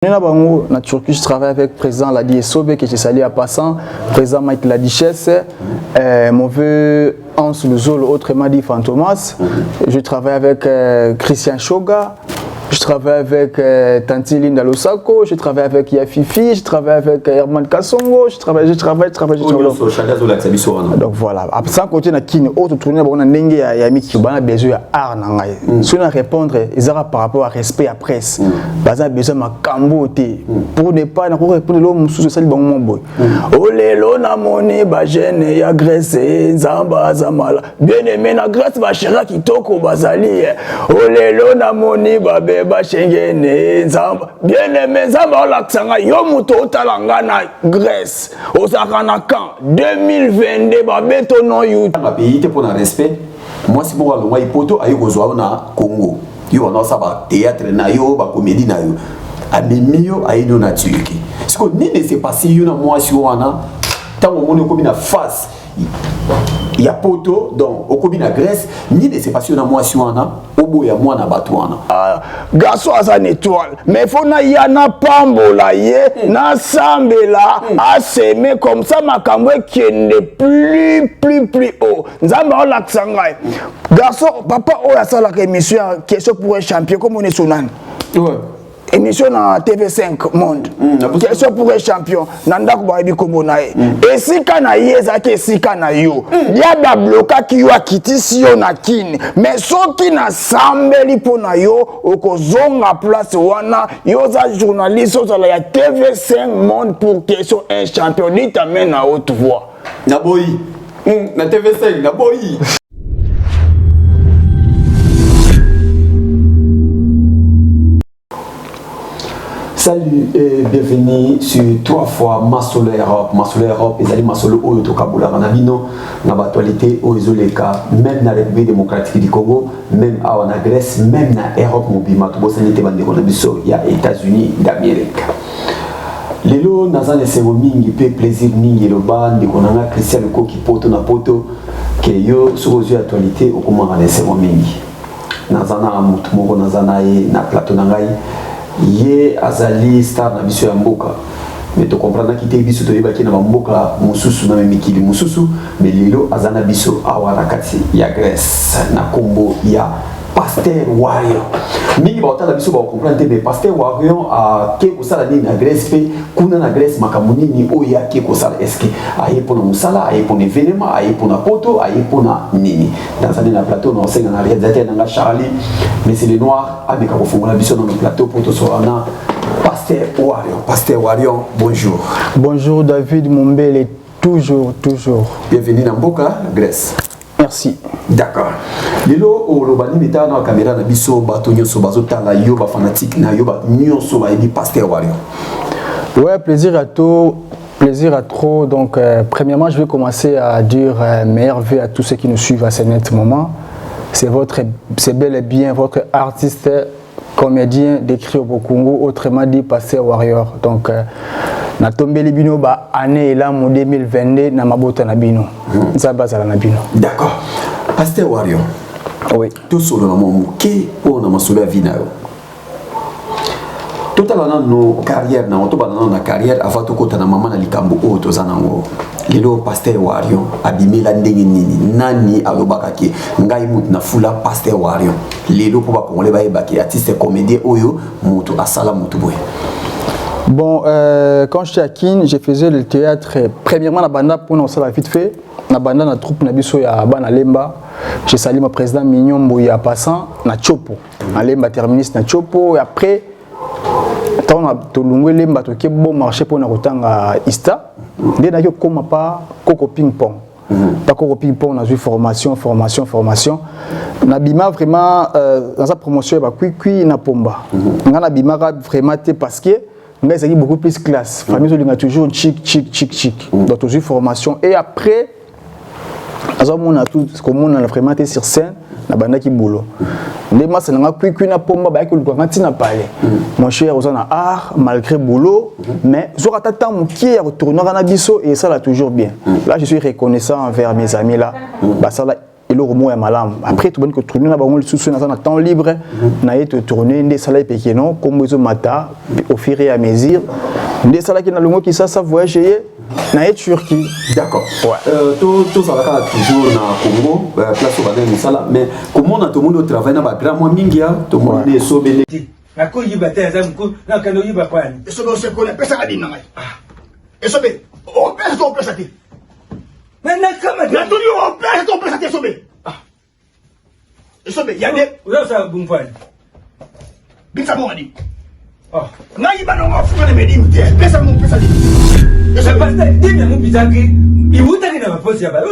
En Turquie, je travaille avec le président Ladi Sobe, que j'ai salué à passant, le président Mike Ladichesse, mon vœu Hans Luzolo, autrement dit Fantomas. Je travaille avec Christian Shoga, je travaille avec Tanti Linda Losako, je travaille avec Yafifi, je travaille avec Herman Kassongo, je travaille. Donc voilà, sans côté na kin autre tourner on a ndenge ya miki bana besoin ya art na ngai. Si on répondre ezara par rapport à respect à presse. Baza besoin makambo te pour ne pas na ko répondre lo mususu sali bango boy. Olelo na moni ba jeune ya Grèce nzamba zamala. Bien aimé na Grèce ba chera kitoko bazali. Olelo na moni ba ba shengene nzamba bien aimé nzamba olaksanga yo muto otalanga na Grèce osakana kan 2022 ba beto no you ba pays te pour na respect moi si bon alonga ipoto ayo kozwa na Congo yo na sa ba théâtre na yo ba comédie na yo amemio ayo na Turquie ce que ni ne s'est passé yo na moi si wana tango moni ko na face il y a poto donc au combine à Grèce ni de ces passions à moi si on a au bout ya moi na batouana garçon à une étoile mais faut na yana pambola ye na sambela a s'aimer comme ça makambo qui n'est plus haut nzamba la tsangai garçon papa o ya sala émission question pour un champion comme on est sonan ouais émission na TV5 Monde. Question pour un champion. Nanda kubayebi kombo na ye. Esika na ye ezaki esika na yo. Ya ba bloka ki yo akiti si yo na kini. Mais soki na sambeli po na yo okozonga place wana yo za journaliste ozala ya TV5 Monde pour question un champion ni t'amène à haute voix. Na boyi. Na TV5 na boyi. Salut et bienvenue sur 3 fois Masolo Europe. Masolo Europe, ils allaient Masolo Oyo Tokabula Manabino, dans l'actualité au Izoleka, même dans la République démocratique du Congo, même en Grèce, même dans l'Europe mobile, Matobosanité Banderonabiso, il y a États-Unis d'Amérique. Lelo, dans un essai mingi, peu plaisir mingi, le ban, de Konanga, Christian Leko qui poto na poto, que yo, sur aux yeux actualité, au comment un essai mingi. Dans un amour, dans un aïe, na plateau nangai. Ye azali star na biso ya mboka mais to comprendre ki te biso to yebaki na mboka mususu na mikili mususu mais lelo azana biso awara kati ya Grèce na kombo ya Pasteur Warrior mingi ba otala biso ba comprendre mais Pasteur Warrior a ke ko sala ni na Grèce pe kuna na Grèce makamuni ni oya ke ko sala eske aye pona musala aye pona événement aye pona poto aye pona nini dans ça na plateau no senga na réalisateur na Charlie mais c'est les noirs avec ko fongola biso na plateau poto so ana Pasteur Warrior bonjour. Bonjour David Mombele toujours. Bienvenue dans Mboka Grèce. Merci. D'accord. Lelo o lobani meta na caméra na biso batonyo so bazota la yo ba fanatique na yo ba nyonso ba ebi Pasteur Warrior. Ouais, plaisir à trop. Donc premièrement, je vais commencer à dire meilleurs vœux à tous ceux qui nous suivent à ce net moment. C'est bel et bien votre artiste comédien décrit au Congo, autrement dit Pasteur Warrior. Donc na tombeli bino ba année là mon 2022 na mabota na bino. Ça bazala na bino. D'accord. Pasteur Warrior. Oui. Tout solo na mo ke po na masolo ya vina yo. Totalana no carrière na oto bana na carrière avant to kota na mama na likambo o to zanango. Lelo Pasteur Warrior abimela ndenge nini nani alobaka ke ngai mutu na fula Pasteur Warrior. Lelo po ba kongole ba yebaki artiste comédien oyo mutu asala mutu boy. Bon, quand j'étais à Kin, je faisais le théâtre. Premièrement, la banda pour nous, ça va vite fait. La banda, la troupe, na biso ya bana Lemba. J'ai salué mon président Mignon Boya passant na Chopo. Na Lemba terministe na Chopo. Et après, on a tout le Lemba qui est bon marché pour nous retanga Ista. Dès que comme pas coco ping pong. Pas coco ping pong, on a eu formation. Na bima vraiment dans sa promotion, bah kui na pomba. Na bima vraiment parce que mais c'est beaucoup plus classe. Famille a toujours chic. Donc toujours formation et après on a tout comme on a vraiment été sur scène na banda ki boulot. Les masses na kui na pomba ba ko le na parler. Mon cher on a art malgré boulot mais zo ratata mon qui retourner na biso et ça là toujours bien. Là je suis reconnaissant envers mes amis là. Bah ça là et le remous est malam. Après, tout le monde que tourner là-bas, on le sous dans un temps libre, n'a été tourné, des salles péqueno, comme ils ont matin, au fur et à mesure, des salles qui n'a le mot qui ça voyager, n'a été Turquie. D'accord. Tout ça va toujours dans Congo, place au Badin Misala, mais comment on a tout le monde travaille dans le grand Mingia, tout le monde est sauvé. La couille bataille, ça me coûte, la canoë va pas. Et ce que qu'on appelle ça à dire, et ce que on pèse ton pèse à dire. Mais n'a qu'à ma La tenue, on pèse ton pèse à dire, Sobé. Et ce que, il y a des. Là, ça bon point. Bisa bon à dire. Ah. N'a y pas non, on fout les médimes, pèse à mon pèse à dire. Et ça passe, dis bien, mon bizarre, il vous t'a dit dans ma poste, là-bas.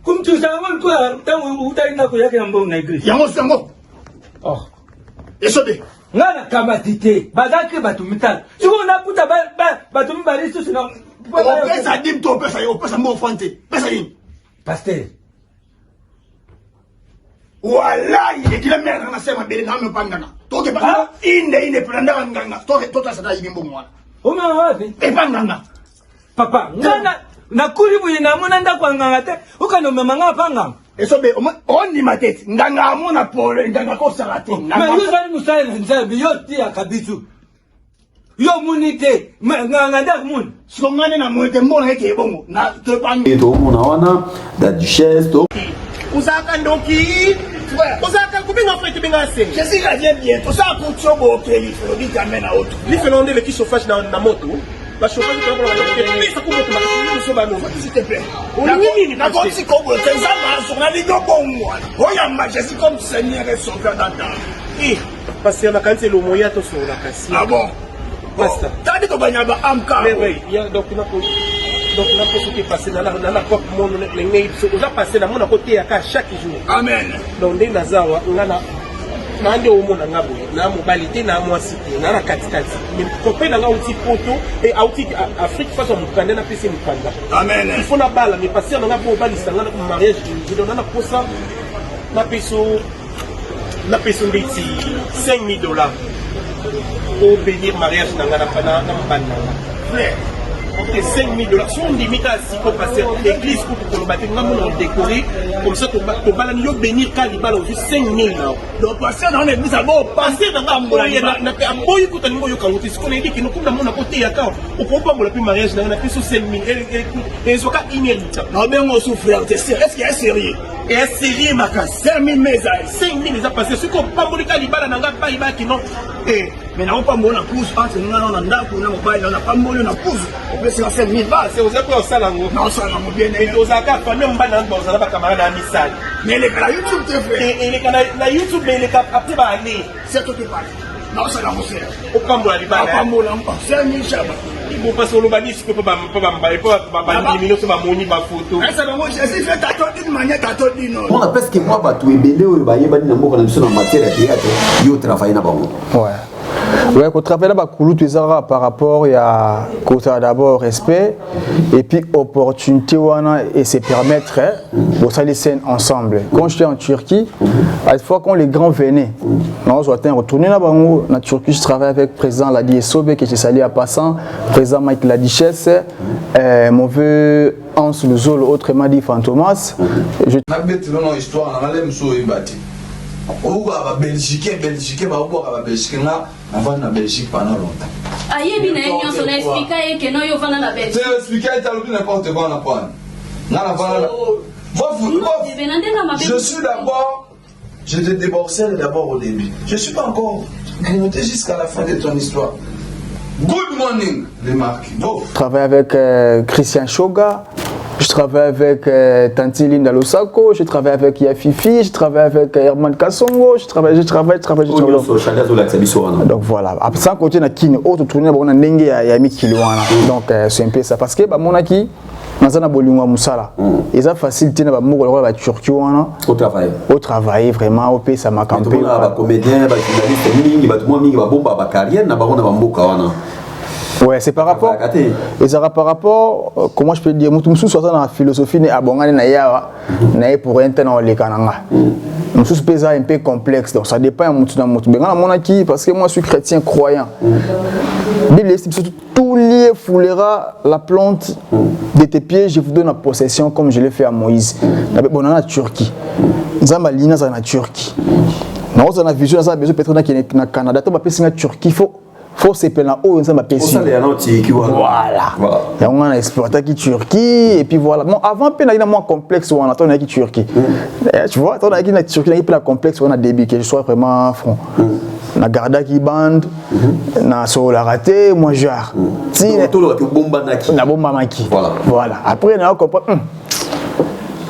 Comme tu sais, quoi, tant où t'as une accueil à un bon négri. Yango Sango. Oh. Et ce que. Ngana kamatite bazaki batumita siko na puta batumi baristo sina On pèse à dire, on pèse à dire, on pèse à mon fanté. Pèse à dire. pasteur Voilà, il est qu'il a mis dans la scène, mais dans le pangana. Toi, tu pas, il n'est pas dans le ganga. Toi, ça t'a dit, bon, moi. o ma wapi Et pas ganga. papa ngana nakuli buyina mona ndakwa nganga te ukanome manga panga Et ça, on y ma tête. Nganga, mon apport, nganga, qu'on s'en rate. mais nous musala nzabi yo tia kabitu yo munite nganga ndak mun Si on a un amour de mon été, bon, na, te pas. Et tout le monde a la duchesse, tout. Uzaka ndoki Uzaka kubinga fete binga se Je suis gardien bientôt. Ça, pour Tchobo, ok, il faut dire qu'à mène à autre. Li felonde le ki chauffage na moto ba chauffage ko ko ba ça ko moto ma so ba no S'il te plaît. On est nini, na comme si Congo, c'est ça, on a dit donc bon, moi. Regarde, je suis comme Seigneur et Sauveur d'antan. eh parce que na kanse lo moya to so la kasi Ah bon? Basta. T'as dit que Banyaba Amka. mais oui il y a donc na ko ce qui est passé dans la cop mon les ngai so on a passé na mona côté ya ka chaque jour Amen. donc ndé nazawa ngana na nde omona ngabo na mobilité na mwasi te na katikati mais kopé na nga outil poto et outil Afrique face au mukanda na pesi mukanda Amen. il faut na bala mais passer na nga po bali sanga na mariage je donne na posa na peso ndeti $5,000 pour bénir mariage na nga na mbanda Frère. ok $5,000 si on limite à si pour passer l'église pour le bâtiment on décorer comme ça to bala yo bénir kalibala aussi $5,000 Donc, passer dans l'église, à bon, passer dans la boye na pe aboyi kutani ngoyo kangote siko na ndiki nokunda mona côté ya ka okopa mbola pe mariage na peso $5,000 et soka inédit non, mais on souffre, c'est sérieux. Est-ce qu'il est sérieux? et sérieux makas 5,000 mésailles. 5,000 les a passé ce qu'on pas mbolika libala na nga bai ba kino Eh, mais n'a pas mon pouce, entre nous, on a un dap, on a pas mon pouce. On peut se faire 5,000 balles. c'est aux après au salango Non, ça, on a bien et aux aka famille mbana ndo za ba camarade na misal mais les gars, YouTube, t'es fait. et les canaux na YouTube mais les cap après ba aller C'est tout qui parle. Non, ça, la moussère. au pambola libala Pas mon 5,000 chambres. bon parce que le bani ce que pas ba millions sur ba moni ba photo Ça va, moi, j'ai fait ta tête d'une manière, ta tête d'une autre. On a presque moi, tu es belé ou bah, il y a des gens qui sont en matière de théâtre, ils travaillent là-bas. Ouais. Ouais, qu'on travaille là-bas, par rapport à d'abord respect et puis opportunité et se permettre de faire les scènes ensemble. Quand j'étais en Turquie, à la fois quand les grands venaient, on soit retourné là-bas en Turquie, je travaille avec le président Ladi Sobe qui est salé à passant, président Mike Ladichesse, mon vœu Hans Luzol, autrement dit Fantomas. Je histoire Belgique na Belgique pendant longtemps. Ayebi na yenyo so na explica e que non yo vana na Belgique. C'est expliquer n'importe quoi na prendre. Je suis d'abord, je te déboursais d'abord au début. Je suis pas encore grignoté jusqu'à la fin de ton histoire. Good morning, les marques. Je travaille avec Christian Shoga. Je travaille avec Tanti Linda Losako, je travaille avec Yafifi, je travaille avec Herman Kassongo, je travaille. Donc voilà. Après ça, côté na kine, autre tourner on a ndenge ya mikiloana. Donc c'est un peu ça parce que ba monaki nazana bolingwa musala. Ils ont facilité na ba moko la Turquie wana au travail vraiment au pays ça m'a campé. Ba comédien, ba journaliste mingi, ba tout mingi ba bomba ba carrière na ba na ba mboka wana. Ouais, c'est par rapport. Et ça par rapport, comment je peux dire, mutum sous dans la philosophie ne abongane na yawa, na pour interne les kananga. Je suis un peu complexe, donc ça dépend de mon qui parce que moi je suis chrétien croyant. La Bible dit que tout lié foulera la plante de tes pieds, je vous donne la possession comme je l'ai fait à Moïse. On a en Turquie. Nous avons l'Ina en Turquie. Nous avons la vision, nous avons besoin peut-être dans le Canada. Tu vas en Turquie, il faut se faire là-haut, nous avons voilà. On a exploité qui Turquie et puis voilà. Bon, avant, il y a moins complexe, on a qui Turquie. Tu vois, on a qui Turquie, il y a plus complexe, on a début que je sois vraiment front. Na garda qui bande, na sola raté, moi genre. Si na bomba maki. Voilà. Après on a compris.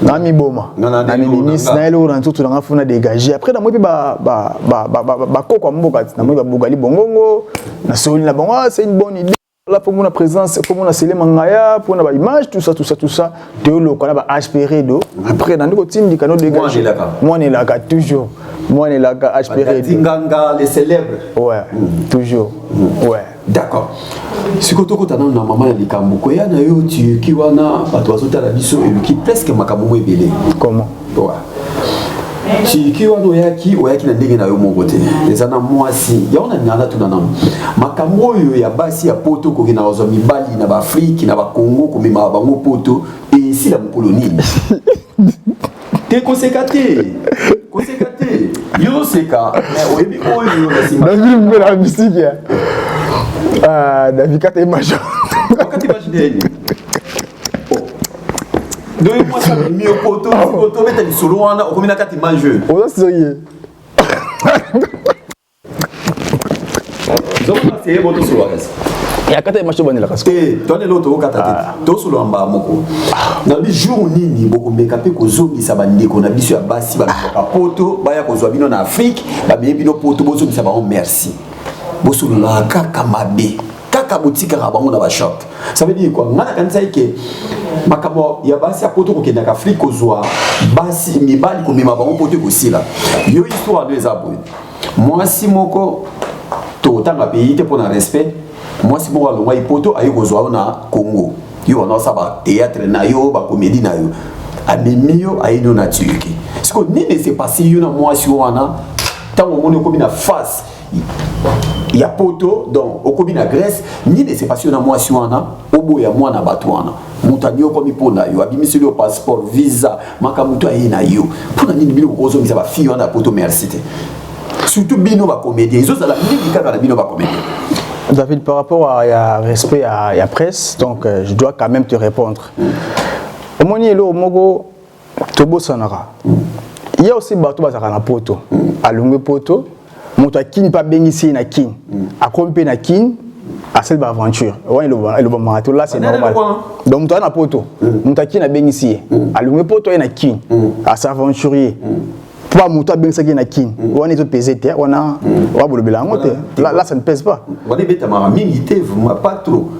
Na mi boma. Na mi ministre na elo na tout na funa dégager. Après na moi ba ko kwa mboka, na moi ba bogali bongongo, na soli na bongo, c'est une bonne idée. Là pour mon présence, pour mon scellé mangaya, pour na ba image, tout ça. Théolo qu'on a ba aspiré d'eau. Après dans notre team du canot dégager. Moi on est là toujours. Moi on est là aspiré. Tinganga les célèbres. Ouais, toujours. Ouais. D'accord. Si tu as un maman de Kambuko, il y a un tu qui wana batwazo la biso et qui presque makamu ebele. Comment? Ouais. Si qui wana oyaki na ndenge na yo mon côté. Les ana mwasi, ya ona nyala tout nanam. Makamu yo ya basi ya poto ko kina ozo mibali na ba Afrique na ba Congo ko mema bango poto et ici la colonie. T'es conséquenté. Yo seka. Mais oyebi oyo na sima. David la musique. David quand tu imagines. Quand tu imagines. Donc moi ça mieux poto mettre du solo wana au komina kati manjeu. On ça sérieux. Donc c'est votre solo reste. Et à quand tu imagines bonne la casse. Eh, toi ne l'autre kata to solo amba moko. Na bi jour nini boko mekape ko zobi sa bandeko na biso ya basi ba poto baya ko zwa bino na Afrique ba bino poto bozo bisa ba merci. Bosolo la kaka mabe kaka boutique rabango na ba shop ça veut dire quoi ngana kanisa ke makabo ya basi apoto ko kenda ka Afrique kozwa basi mibali ko mema bango poto ko sila yo histoire de zabou moi si moko to tanga pays te pour un respect moi si moko alongwa ipoto ayo kozwa na Congo yo na sa ba théâtre na yo ba comédie na yo amemio ayo na Turquie ce que ni ne s'est passé yo na moi si wana tango moni ko bina face il y a poto donc au combine à Grèce ni de séparation na moi si wana obo ya moi na batwana mutanyo komi pona yo abimisi le passeport visa makamuto ayina yo pona ni bino kozo misa ba fille wana poto merci surtout bino ba comédien ils ont la musique kaka na bino ba comédien. David, par rapport à respect à la presse, donc je dois quand même te répondre. Au moni elo mogo tobo sanara. Il y a aussi bateau bazaka na poto. Alungue poto. Moto akini pas bénissé na kin. A compé na kin. À cette aventure. Ouais, le bon marathon là c'est normal. Donc moto na poto. Moto akini na bénissé. Alungue poto na kin. À s'aventurier. Pas moto bénissé na kin. On est tout pesé terre. On a bolobela ngote. Là ça ne pèse pas. On est bête ma milité vraiment pas trop.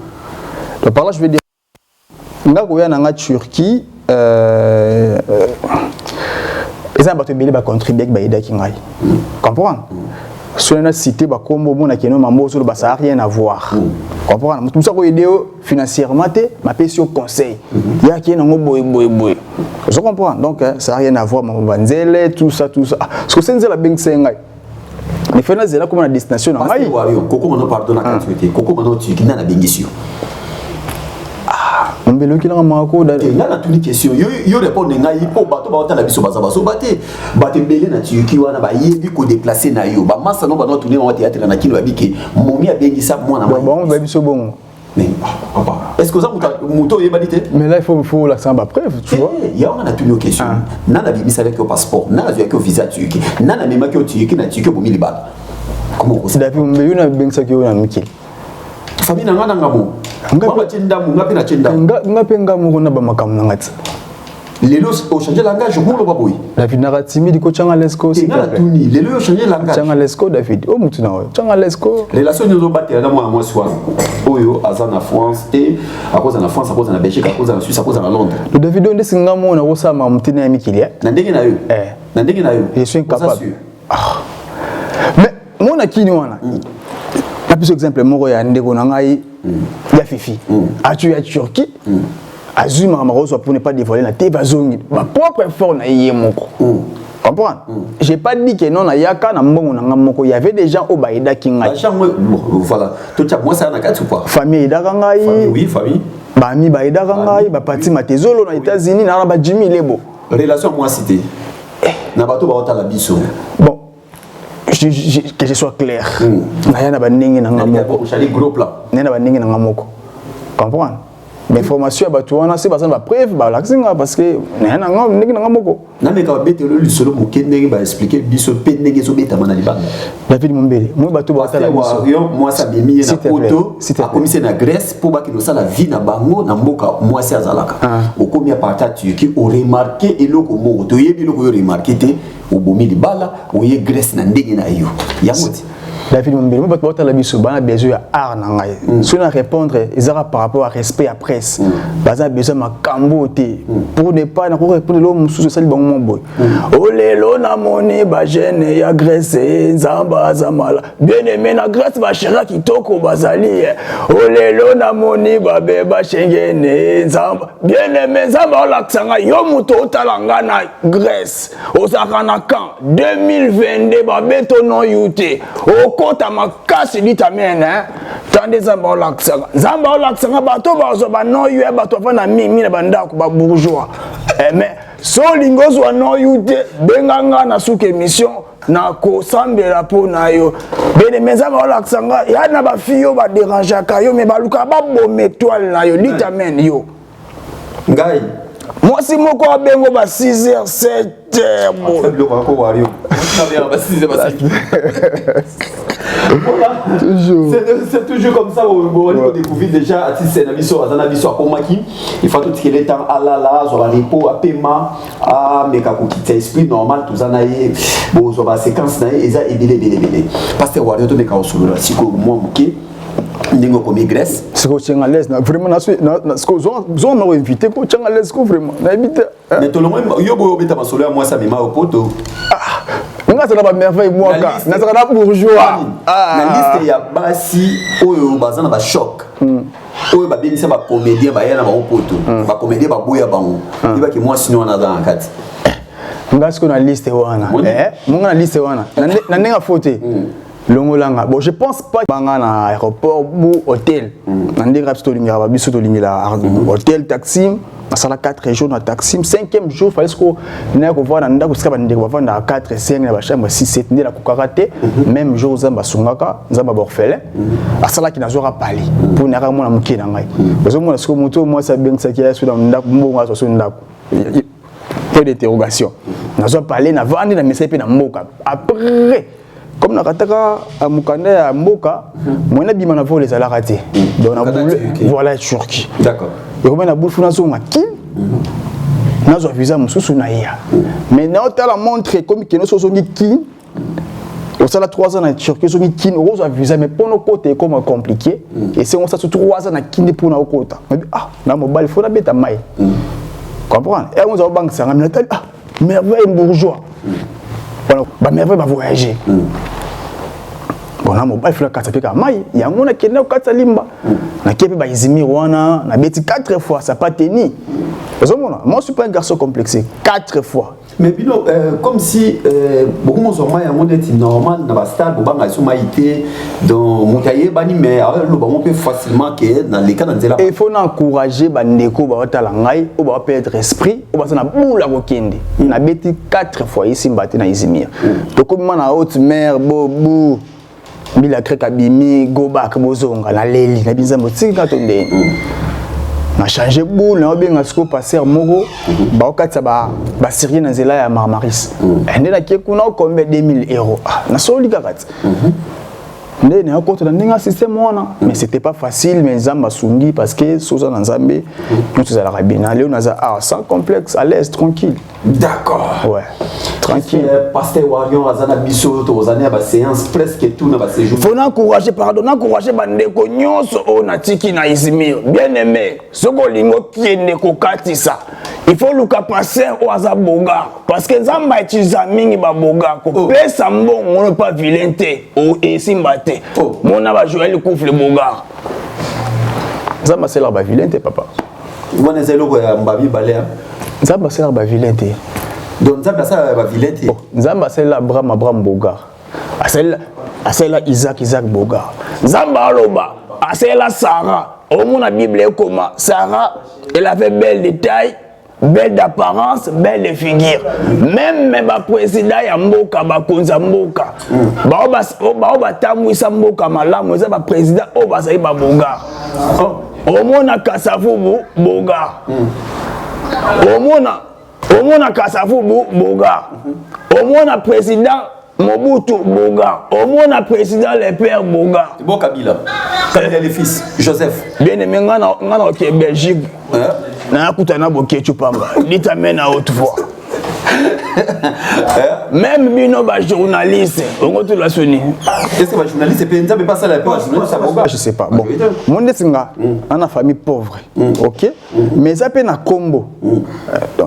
Donc par là je vais dire nga koya na nga Turquie les abattus belé ba contribuer ba ida kingai. Comprendre? Sur la cité ba kombo mona keno mambo sur ba ça a rien à voir. Comprendre? Tout ça ko aider financièrement té ma pension conseil. Ya ki na ngo boy. Je comprends. Donc ça a rien à voir mambo banzele tout ça. Ce que c'est nzela beng sengai. Mais fena zela comme la destination na ngai. Koko mano pardon na quantité. Koko mano tu ki na bengisio. Mbelo ki na mako da na tuni question yo répondre ngai po bato ba otala biso baza baso bate mbele na tuyuki wana ba yebi ko déplacer na yo ba masa no ba no tuni na théâtre na kino babiki momi abengisa mwana moi bon ba biso bon mais papa est-ce que ça muto yebalité mais là il faut la samba preuve tu vois ya on a tuni question nana bibisa avec au passeport nana avec au visa tuyuki nana mema ki tuyuki na tuyuki bomi libala comment ko David mbelo na bengisa ki na miki famille na ngana ngamo ngapa tenda mu ngapi na tenda ngapi ngamu na ba makamu na ngati lelo au changer langage pour le baboy David na timide ko changa lesko c'est na tuni lelo changer langage changa lesko David o mutu na o changa lesko relation nous battre na moi soir oyo azana France et à cause na France à cause na Belgique à cause na Suisse à cause na Londres le David on desinga mo na ko sama mutina ya mikilia na ndenge na yo na ndenge na yo je suis incapable mais mon akini wana par exemple moko ya ndeko na ngai ya fifi atu ya Turquie azuma maroso pour ne pas dévoiler la tébazongi ma propre effort na yé moko Comprends? J'ai pas dit que non, il y avait des gens au Baïda qui ont voilà. Tout ça, moi, ça n'a qu'à tout pas. Famille Darangaï. Oui, famille. Bami Baïda Rangaï, Bapati Matezolo, dans les États-Unis, dans la Jimmy Lebo. Relation, moi, c'était. Nabato Baota la biso. Bon, que je sois clair. Naya na baningi na ngamoko. Gros plan. Naya na baningi na ngamoko. Comprends? Mais information batuana c'est parce que preuve ba laxinga parce que naya na ngamoko. Na me ka bete le solo mokende ba expliquer biso pe ndenge so beta mana libanga. David Mombele, moi bato ba tala biso. Moi ça bimi na poto, a commissaire na Grèce pour ba ki no sala vie na bango na mboka moi c'est azalaka. Au combien partage qui au remarquer eloko mo to yebi eloko yo remarquer te au bomi libala o ye Grèce na ndenge na yo. Yamoti. David Mombele, moi bato ba tala biso ba na besoin ya art na ngai. Si on répondre ezara par rapport à respect à presse. Baza besoin makambo te pour ne pas na ko répondre lo mususu sali bango mon boy. Olelo na moni ba jeune ya Grèce nzamba zamala. Bien aimé na Grèce ba chera kitoko bazali. Olelo na moni ba beba shengene nzamba. Bien aimé nzamba olaksanga yo muto otalanga na Grèce. Osakana kan 2022 ba beto non yuté. Okota makasi litamene hein. Tande nzamba olaksanga. Nzamba olaksanga bato bazo ba non yu bato fana mimi na bandako ba bourgeois. Mais so lingozo wa non yuté benganga na souke émission na ko sambela po na yo. Bene mezama olaksanga ya na ba fiyo ba déranger ka yo mais ba luka ba bom étoile na yo litamene yo. Ngai moi si moko bengo ba 6h 7h mo. C'est toujours comme ça on découvre déjà artiste na biso azana biso akomaki il faut tout que le temps alala zo ba repo apema a meka ko kite esprit normal tout ça na ye bo zo ba séquence na ye eza ebele pasteur Wario to meka osolola siko moi muke ndingo comme Grèce c'est que tu es à l'aise vraiment na ce que on m'a invité pour tu es à l'aise vraiment na habite mais tout le monde yo boyo beta masolo moi ça mema au poto nga ça na merveille moi ka na ça na bourgeois na liste ya basi oyo bazana ba choc oyo ba benisa ba comédien ba yana ba poto ba comédien ba boya bango iba ki moi sinon na dans kati nga ce qu'on a liste wana mon na liste wana na ndenga faute Longolanga. Bon, je pense pas que na aéroport ou hôtel. Nandi rapsto linga ba biso to lingila hôtel taxi, na sala 4 jours na taxi, 5e jour fallait que na ko voir na ndako sika ba ndeko ba vanda 4 5 na ba chambre 6 7 ndela ko karate, même jour zamba sungaka, zamba borfelin. Asala ki na zora pali pour na ramona muke na ngai. Parce que moi ce que moto moi ça bien ça qui est sur na ndako mbonga so ndako. Point d'interrogation. Na zo parler na vandi na message pe na mboka. Après comme na kataka mukanda ya mboka mwana bima na voler za raté donc na boule voilà Turquie d'accord et comme na boule funa zo ngaki na zo visa mususu na ya mais na otala montre comme que no so ngi kin au sala 3 ans na Turquie so ngi kin o zo visa mais pour nos côté comme compliqué et c'est on ça sur 3 ans na kin pour na okota ah na mobile faut na beta mai comprendre et on zo banque ça na ah merveille bourgeois voilà ba merveille ba voyager bon na mobile fla kata peka mai yango na kenda kata limba na kepe ba izimir wana na beti 4 fois ça pas tenu moi je suis pas un garçon complexé 4 fois mais bino comme si beaucoup mon mai yango est normal na ba stade bo banga suma ité donc motaye bani mais le ba on peut facilement que dans les cas dans la il faut encourager ba ndeko ba otala ngai ou ba perdre esprit ou ba na bula ko kende na beti 4 fois ici mbate na izimir to comme na haute mer bobu bila kreka bimi go back bozonga na leli na binza motika to ndeni na changer boule na benga siko passer moko ba okatsa ba syrien na zela ya Marmaris ende na kekuna combien 2000 euros na soli kakati ndene akoto na ndinga système wana mais c'était pas facile mais nzamba sungi parce que soza na nzambe nous tous à la rabina léo naza sans complexe à l'aise tranquille d'accord ouais tranquille pasteur Wario azana biso to ozania ba séance presque tout na ba séjour faut encourager bandeko nyonso o na tiki na Izmir bien aimé soko lingo kiende ko katisa il faut luka passer o azaboga parce que nzamba etiza mingi ba boga ko pesa mbongo on pas violente o esimbate mona ba Joël Koufle boga nzamba c'est la ba violente papa wana zelo ko ya mbabi balea nzamba c'est la ba violente Donc Nzamba ça va Villette. Nzamba c'est la Abraham Bogar. C'est là Isaac Bogar. Nzamba aloba, c'est la Sarah. Au monde la Bible est comment Sarah, elle avait belle de taille, belle d'apparence, belle de figure. Même le président ya mboka bakonza mboka. Ba tamwisa mboka malamu, ça ba président o ba sai ba Bogar. Au monde na Kasavubu Bogar. Au monde Kasavubu Bogar. Au monde président Mobutu Bogar. Au monde président le père Bogar. Bon Kabila. Kabila le fils Joseph. Bien aimé ngana au Belgique. Na kutana bokechu pamba. Dites-moi à haute voix. Même bino ba journaliste, on tout la soni. Est-ce que ba journaliste peut Nzamba pas ça la peur journaliste Bogar? Je sais pas. Bon. Mon nesinga ana famille pauvre. OK? Mais ça peut na Combo.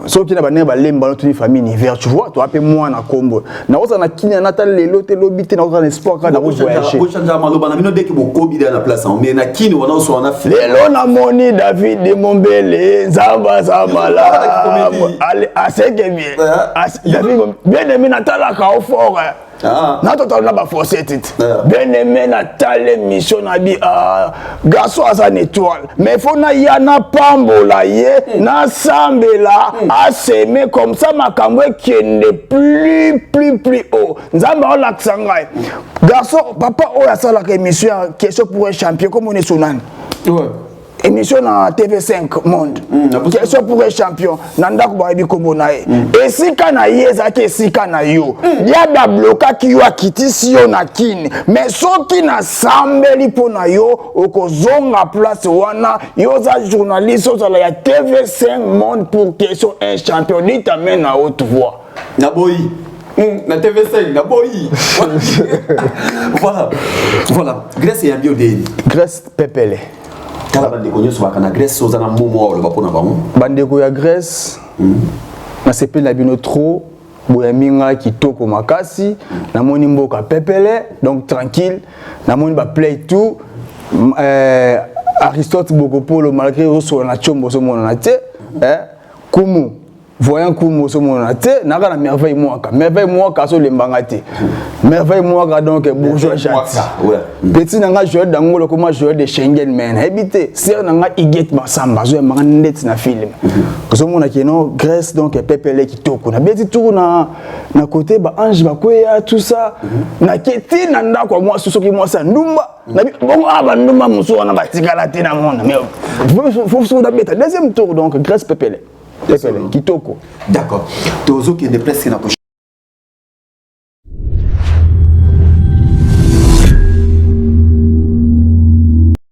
So qui na ba ba lemba notre famille hiver, tu vois, tu appelles moi na Combo. Na oza na kini na tal lelo te lobité na oza na espoir ka na voyager. Ko chanja maloba na bino dès que mo kobi dans la place mais na kini wana so na fi. Lelo na moni David de Mombele, Nzamba Zamala. Allez, assez que bien. Bien aimé Natala ka fort. Na total na ba forcer tite. Bien aimé Natale mission na bi garçon à une étoile. Mais faut na yana pambola ye na sambela a s'aimer comme ça makambo qui n'est plus haut. Nzamba on l'accent. Garçon papa o ya sala ka émission question pour un champion comme on est sonan. Ouais. Émission na TV5 Monde. Question pour un champion. Nanda kubabi komonae. Et si kana yeza ke si kana yo. Ya da bloka ki yo akiti si yo na kini. Mais so ki na sambeli pona yo okozonga place wana yo za journaliste za la TV5 Monde pour question un champion ni t'amène à haute voix. Na boyi. Na TV5 na boyi. Voilà. Grèce et Abiodé. Grèce Pepele. Bandeko ya Grèce na sepeli na bino trop boyaminga kitoko makasi na moni mboka Pepele donc tranquille na moni ba play tout Aristote Bokopolo malgré so na chombo so mona te kumu voyant kumu so mona te na ka na merveille moi so lembanga te merveille moi donc bourgeois chati petit nanga joueur d'angolo comme joueur de Schengen men habité ser nanga Iget Masamba zo manga net na film so mona ki non Grèce donc Pepele kitoko na beti tour na côté ba ange ba kweya tout ça na keti na ndako moi soki moi ça ndumba na bon aba ndumba muso na batikala te na mona mais faut so na beta deuxième tour donc Grèce Pepele kitoko. D'accord. Tozo qui est presque na